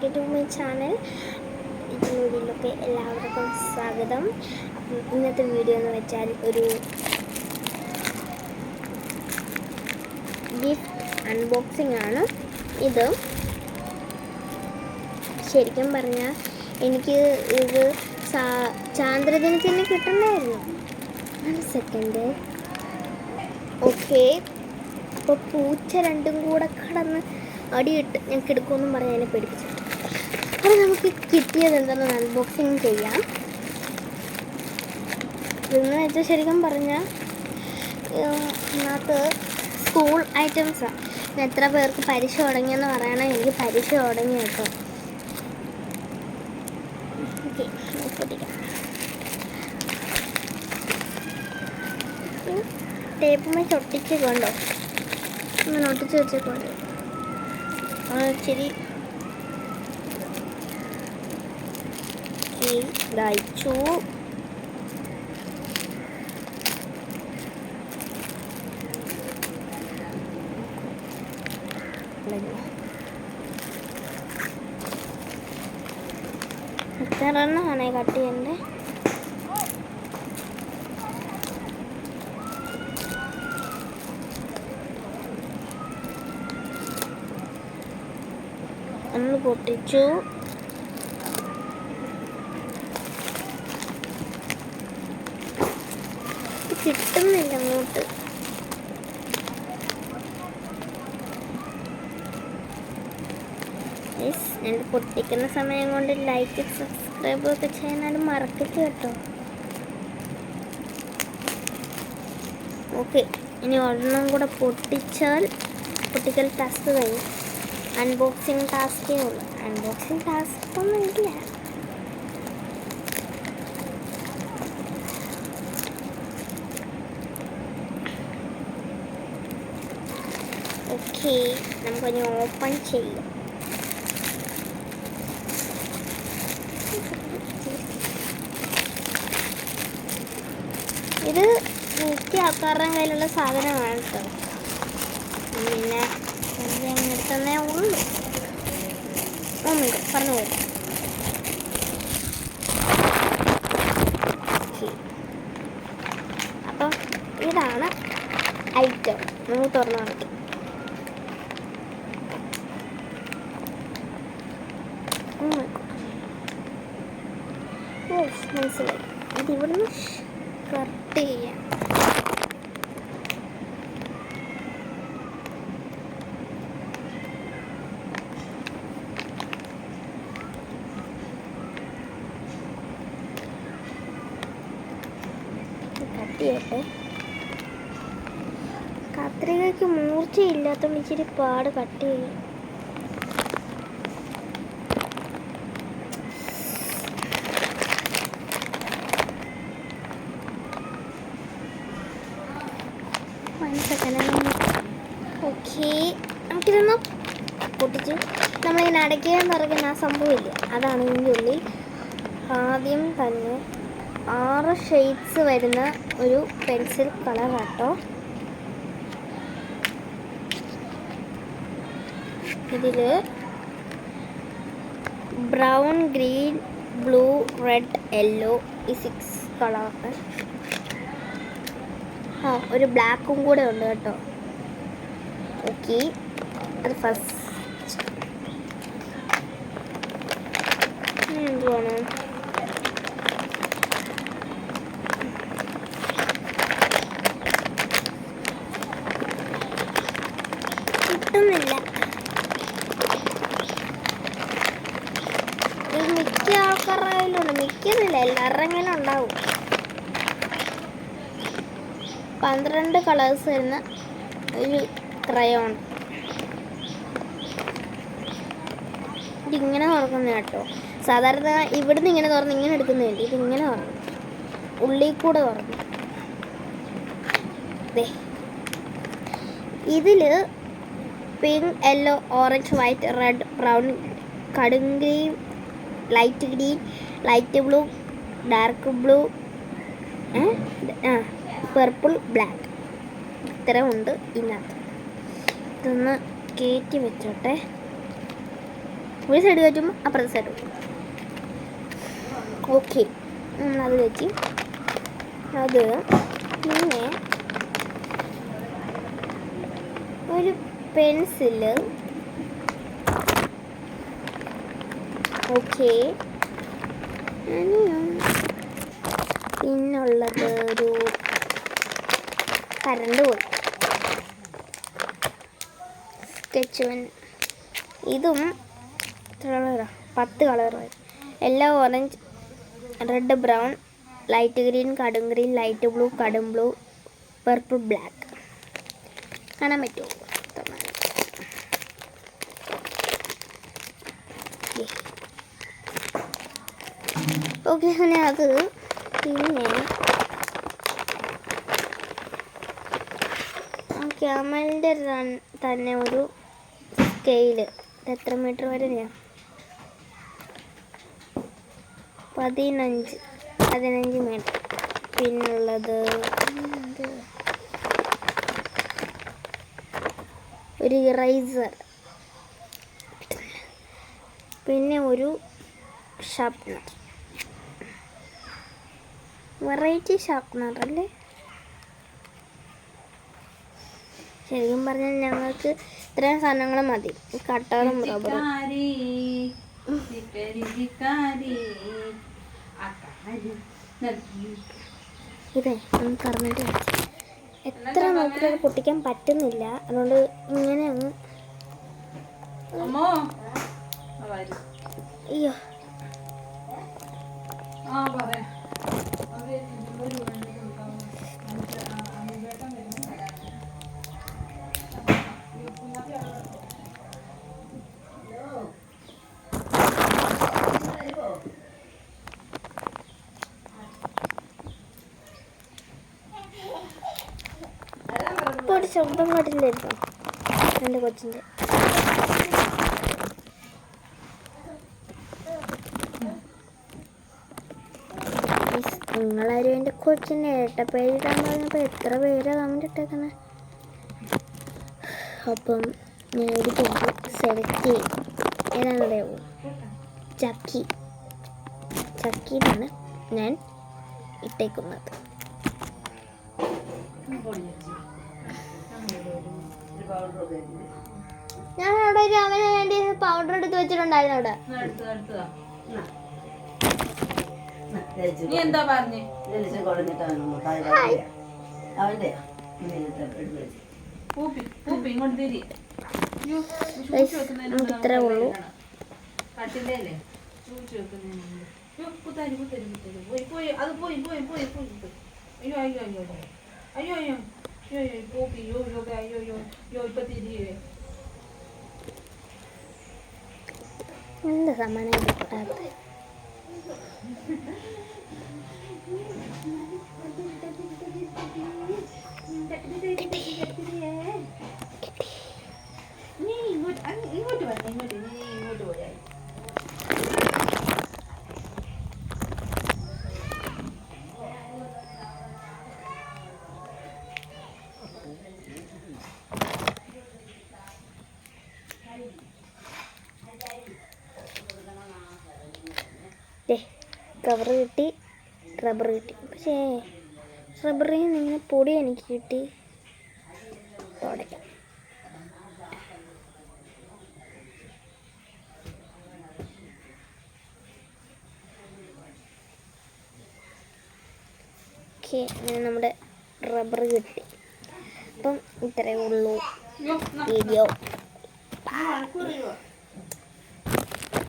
Back to my channel. ഇതിൻ്റെ വീഡിയോയിലൊക്കെ എല്ലാവർക്കും സ്വാഗതം. ഇന്നത്തെ വീഡിയോ എന്ന് വെച്ചാൽ ഒരു ഗിഫ്റ്റ് അൺബോക്സിംഗ് ആണ്. ഇത് ശരിക്കും പറഞ്ഞാൽ എനിക്ക് ഇത് ചാന്ദ്രദിനത്തിന് കിട്ടണമായിരുന്നു. Second okay. അപ്പോൾ പൂച്ച രണ്ടും കൂടെ കടന്ന് അടിയിട്ട് ഞാൻ കിടക്കുമെന്നും പറഞ്ഞ് അതിനെ പേടിപ്പിച്ചു. അപ്പോൾ നമുക്ക് കിട്ടിയത് എന്താണെന്ന് അൺബോക്സിങ് ചെയ്യാം. ഇതെന്ന് വെച്ചാൽ ശരിക്കും പറഞ്ഞാൽ ഇതിനകത്ത് സ്കൂൾ ഐറ്റംസാണ്. എത്ര പേർക്ക് പരീക്ഷ തുടങ്ങിയെന്ന് പറയണേ. എനിക്ക് പരീക്ഷ തുടങ്ങി കേട്ടോ. ഓക്കെ, പൊട്ടിക്കാം. ടേപ്പുമായി ഒട്ടിച്ച് കൊണ്ടോ ഇങ്ങനെ ഒട്ടിച്ച് വെച്ചേക്കൊണ്ട് ശരി ഇതയച്ചു. എത്ര എണ്ണമാണേ കട്ട് ചെയ്യണ്ടേ? ഒന്ന് പൊട്ടിച്ചു. കിട്ടുന്നില്ല അങ്ങോട്ട്. ഞാൻ പൊട്ടിക്കുന്ന സമയം കൊണ്ട് ലൈക്ക് സബ്സ്ക്രൈബ് ഒക്കെ ചെയ്യാനും മറക്കരുത് കേട്ടോ. ഓക്കെ, ഇനി ഒരെണ്ണം കൂടെ പൊട്ടിച്ചാൽ പൊട്ടിക്കൽ ടാസ്ക് കഴിഞ്ഞു. അൺബോക്സിങ് ടാസ്കേ ഉള്ളൂ. അൺബോക്സിങ് ടാസ്ക് ഒന്നും ഇല്ല. ഓക്കെ, നമുക്കൊന്ന് ഓപ്പൺ ചെയ്യാം. ഇത് മിക്ക ആൾക്കാരുടെ കയ്യിലുള്ള സാധനമാണ് കേട്ടോ. പിന്നെ അങ്ങനെ തന്നെ ഉള്ളൂ. പറഞ്ഞു പോയി. അപ്പം ഇതാണ് ഐറ്റം. നമുക്ക് തുറന്നു കാണിക്കാം. മനസ്സിലായി. ഇത് ഇവിടുന്ന് കട്ട് ചെയ്യാം. കട്ടിയായിട്ട് കത്രികയ്ക്ക് മൂർച്ചയില്ലാത്തതുകൊണ്ട് ഇച്ചിരി പാട് കട്ട് ചെയ്യും. ഓക്കെ, നമുക്കിതൊന്ന് പൊട്ടിച്ച് നമ്മളിങ്ങനെ അടയ്ക്കാൻ പറയുന്ന ആ സംഭവമില്ല, അതാണ് ഇതിൻ്റെ ഉള്ളിൽ. ആദ്യം തന്നെ 6 ഷെയ്ഡ്സ് വരുന്ന ഒരു പെൻസിൽ കളർ കേട്ടോ. ഇതിൽ brown, green, blue, red, yellow ഈ 6 കളർ. ഒരു ബ്ലാക്കും കൂടെ ഉണ്ട് കേട്ടോ. ഓക്കെ, അത് ഫസ്റ്റ് എന്തുവാണ്? കിട്ടുന്നില്ല. ഇത് മിക്ക ആൾക്കാരുടെ കയ്യിലുണ്ട്. മിക്കതില്ല, എല്ലാവരുടെ കയ്യിലും ഉണ്ടാവും. 12 കളേഴ്സ് വരുന്ന ഒരു ക്രയോൺ. ഇതിങ്ങനെ തുറക്കുന്ന കേട്ടോ. സാധാരണ ഇവിടുന്ന് ഇങ്ങനെ തുറന്ന് ഇങ്ങനെ എടുക്കുന്നതല്ല, ഇതിങ്ങനെ തുറന്നു, ഉള്ളിൽ കൂടെ തുറന്നു. ഇതിൽ pink, yellow, orange, white, red, brown, കടും green, light green, light blue, dark blue, purple, black, ഇത്ര ഉണ്ട് ഇതിനകത്ത്. ഇതൊന്ന് കയറ്റി വെച്ചോട്ടെ. ഒരു സൈഡ് കയറ്റുമ്പോൾ അപ്പുറത്തെ സൈഡ് വെക്കും. ഓക്കെ, നമ്മളത് വെച്ച് അത് പിന്നെ ഒരു പെൻസില്. ഓക്കെ, പിന്നുള്ളത് ഒരു കരണ്ട് പോയി സ്കെച്ച് പെൻ. ഇതും 10 കളർ വരും. Yellow, orange, red, brown, light green, കടും ഗ്രീൻ, ലൈറ്റ് ബ്ലൂ, കടും ബ്ലൂ, പർപ്പിൾ, ബ്ലാക്ക്. കാണാൻ പറ്റുമോ? ഓക്കെ, അങ്ങനെ അത് പിന്നെ ക്യാമലിൻ്റെ തന്നെ ഒരു സ്കെയില്. എത്ര മീറ്റർ വരെ ഞാൻ 15 മീറ്റർ. പിന്നുള്ളത് ഒരു ഇറൈസർ, പിന്നെ ഒരു ഷാർപ്നർ. വെറൈറ്റി ഷാർപ്നർ അല്ലേ? ശരിക്കും പറഞ്ഞാൽ ഞങ്ങൾക്ക് ഇത്രയും സാധനങ്ങൾ മതി. കട്ടറും റബ്ബറും. ഇതേ നമുക്ക് അറിഞ്ഞിട്ട് എത്ര നോക്കിയാൽ പൊട്ടിക്കാൻ പറ്റുന്നില്ല. അതുകൊണ്ട് ഇങ്ങനെ അങ്ങ് അയ്യോ ഇപ്പോൾ ഒരു ശബ്ദം പാടില്ലായിരുന്നു എൻ്റെ കൊച്ചിൻ്റെ. നിങ്ങളാരും എൻ്റെ കൊച്ചിൻ്റെ പേരിടാൻ പറഞ്ഞപ്പോൾ എത്ര പേരാണ് കമൻറ്റ് ഇട്ടേക്കണേ. അപ്പം ഞാൻ ഒരു പേര് സെലക്ട് ചെയ്യും. ഏതാണെന്നറിയാമോ? ചക്കിന്നാണ് ഞാൻ ഇട്ടേക്കുന്നത്. ഞാൻ അവിടെ ഒരു അവന് വേണ്ടി പൗഡർ എടുത്ത് വെച്ചിട്ടുണ്ടായിരുന്നു. അവിടെ നീ എന്താ പറഞ്ഞേ? നമുക്ക് ഇത്രേ ഉള്ളൂ. എന്ത് സമ്മാനം കിട്ടാത്ത ഇങ്ങോട്ട് വരണം, ഇങ്ങോട്ട് പോയാൽ കവർ കിട്ടി, റബ്ബർ കിട്ടി. പക്ഷേ റബ്ബറിൽ നിന്ന് ഇങ്ങനെ പൊടി എനിക്ക് കിട്ടി. തുടയ്ക്കാം. ഓക്കെ, നമ്മുടെ റബ്ബർ കിട്ടി. അപ്പം ഇത്രയേ ഉള്ളൂ വീഡിയോ.